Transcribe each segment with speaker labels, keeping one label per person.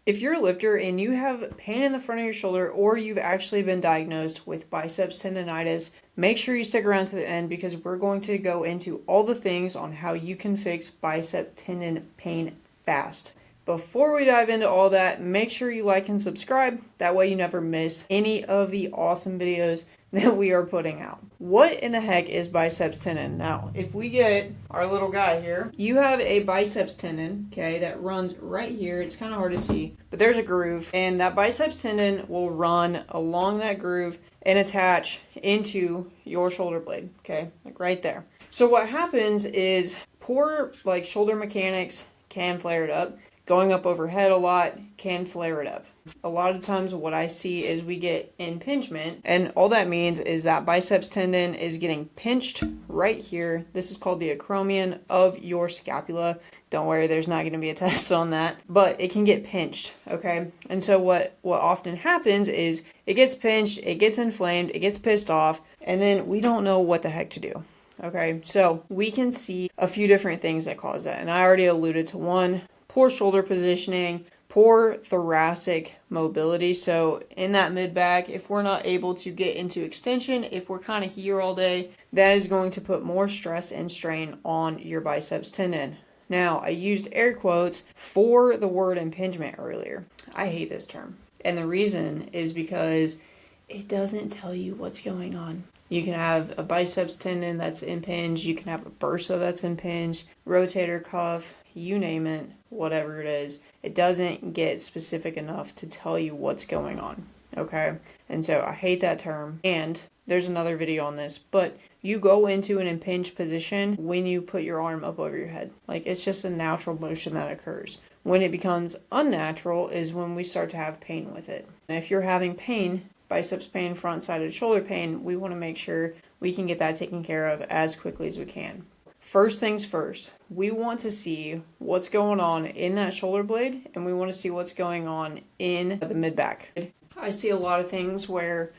Speaker 1: If you're a lifter and you have pain in the front of your shoulder, or you've actually been diagnosed with biceps tendonitis, make sure you stick around to the end because we're going to go into all the things on how you can fix bicep tendon pain fast. Before we dive into all that, make sure you like and subscribe. That way you never miss any of the awesome videos that we are putting out. What in the heck is biceps tendon? Now, if we get our little guy here, you have a biceps tendon, okay, that runs right here. It's kind of hard to see, but there's a groove, and that biceps tendon will run along that groove and attach into your shoulder blade, okay, like right there. So what happens is poor shoulder mechanics can flare it up. Going up overhead a lot can flare it up. A lot of times what I see is we get impingement, and all that means is that biceps tendon is getting pinched right here. This is called the acromion of your scapula. Don't worry, there's not going to be a test on that, but it can get pinched, okay? And so what often happens is it gets pinched, it gets inflamed, it gets pissed off, and then we don't know what the heck to do. Okay, so we can see a few different things that cause that, and I already alluded to one: poor shoulder positioning, poor thoracic mobility. So in that mid back, if we're not able to get into extension, if we're kind of here all day, that is going to put more stress and strain on your biceps tendon. Now, I used air quotes for the word impingement earlier. I hate this term. And the reason is because it doesn't tell you what's going on. You can have a biceps tendon that's impinged, you can have a bursa that's impinged, rotator cuff, you name it, whatever it is. It doesn't get specific enough to tell you what's going on, okay? And so I hate that term, and there's another video on this, but you go into an impinged position when you put your arm up over your head. Like, it's just a natural motion that occurs. When it becomes unnatural is when we start to have pain with it. And if you're having pain, biceps pain, front-sided shoulder pain, we want to make sure we can get that taken care of as quickly as we can. First things first, we want to see what's going on in that shoulder blade, and we want to see what's going on in the mid-back. I see a lot of things where,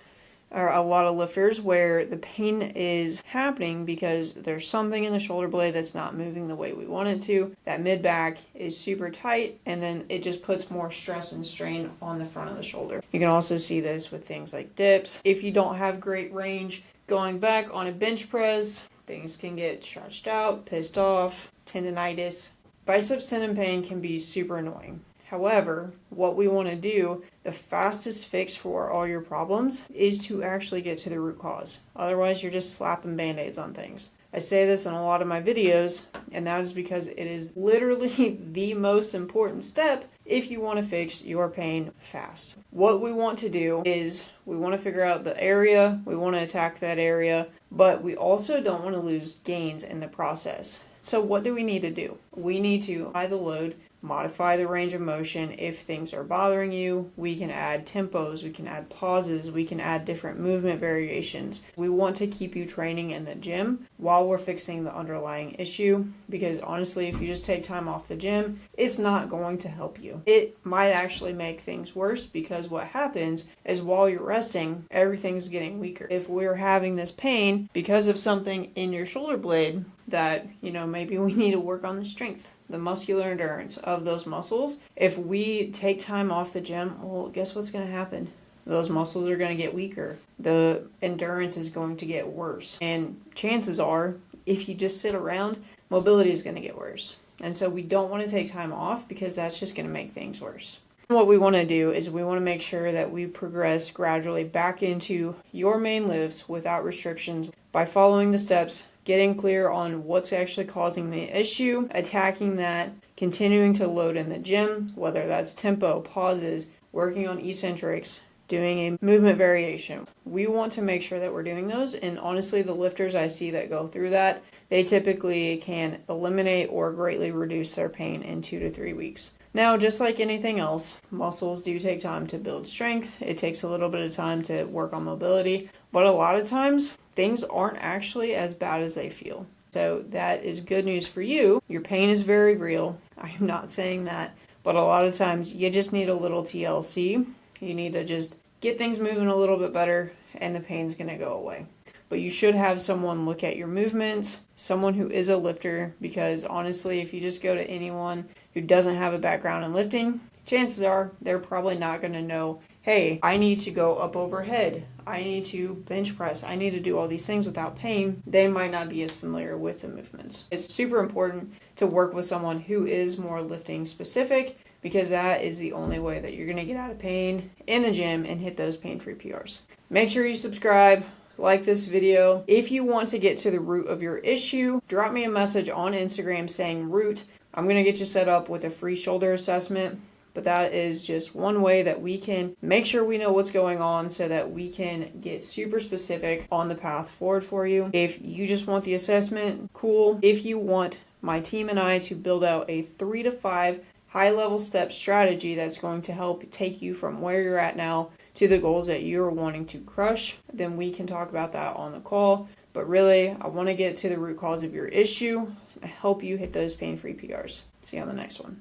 Speaker 1: or a lot of lifters where the pain is happening because there's something in the shoulder blade that's not moving the way we want it to. That mid-back is super tight, and then it just puts more stress and strain on the front of the shoulder. You can also see this with things like dips. If you don't have great range going back on a bench press, things can get stretched out, pissed off, tendonitis. Biceps tendon pain can be super annoying. However, what we want to do, the fastest fix for all your problems, is to actually get to the root cause. Otherwise, you're just slapping band-aids on things. I say this in a lot of my videos, and that is because it is literally the most important step if you want to fix your pain fast. What we want to do is we want to figure out the area, we want to attack that area, but we also don't want to lose gains in the process. So what do we need to do? We need to apply the load, modify the range of motion. If things are bothering you, we can add tempos, we can add pauses, we can add different movement variations. We want to keep you training in the gym while we're fixing the underlying issue, because honestly, if you just take time off the gym, it's not going to help you. It might actually make things worse, because what happens is while you're resting, everything's getting weaker. If we're having this pain because of something in your shoulder blade, that, maybe we need to work on the strength, the muscular endurance of those muscles. If we take time off the gym, well, guess what's going to happen? Those muscles are going to get weaker. The endurance is going to get worse. And chances are, if you just sit around, mobility is going to get worse. And so we don't want to take time off, because that's just going to make things worse. What we want to do is we want to make sure that we progress gradually back into your main lifts without restrictions by following the steps, getting clear on what's actually causing the issue, attacking that, continuing to load in the gym, whether that's tempo, pauses, working on eccentrics, doing a movement variation. We want to make sure that we're doing those, and honestly, the lifters I see that go through that, they typically can eliminate or greatly reduce their pain in 2 to 3 weeks. Now, just like anything else, muscles do take time to build strength. It takes a little bit of time to work on mobility, but a lot of times, things aren't actually as bad as they feel. So that is good news for you. Your pain is very real. I am not saying that, but a lot of times you just need a little TLC. You need to just get things moving a little bit better, and the pain's going to go away. But you should have someone look at your movements, someone who is a lifter, because honestly, if you just go to anyone who doesn't have a background in lifting, chances are they're probably not going to know, hey, I need to go up overhead, I need to bench press, I need to do all these things without pain. They might not be as familiar with the movements. It's super important to work with someone who is more lifting specific, because that is the only way that you're going to get out of pain in the gym and hit those pain-free PRs. Make sure you subscribe, like this video. If you want to get to the root of your issue, drop me a message on Instagram saying root. I'm going to get you set up with a free shoulder assessment. But that is just one way that we can make sure we know what's going on so that we can get super specific on the path forward for you. If you just want the assessment, cool. If you want my team and I to build out a 3 to 5 high-level step strategy that's going to help take you from where you're at now to the goals that you're wanting to crush, then we can talk about that on the call. But really, I want to get to the root cause of your issue and help you hit those pain-free PRs. See you on the next one.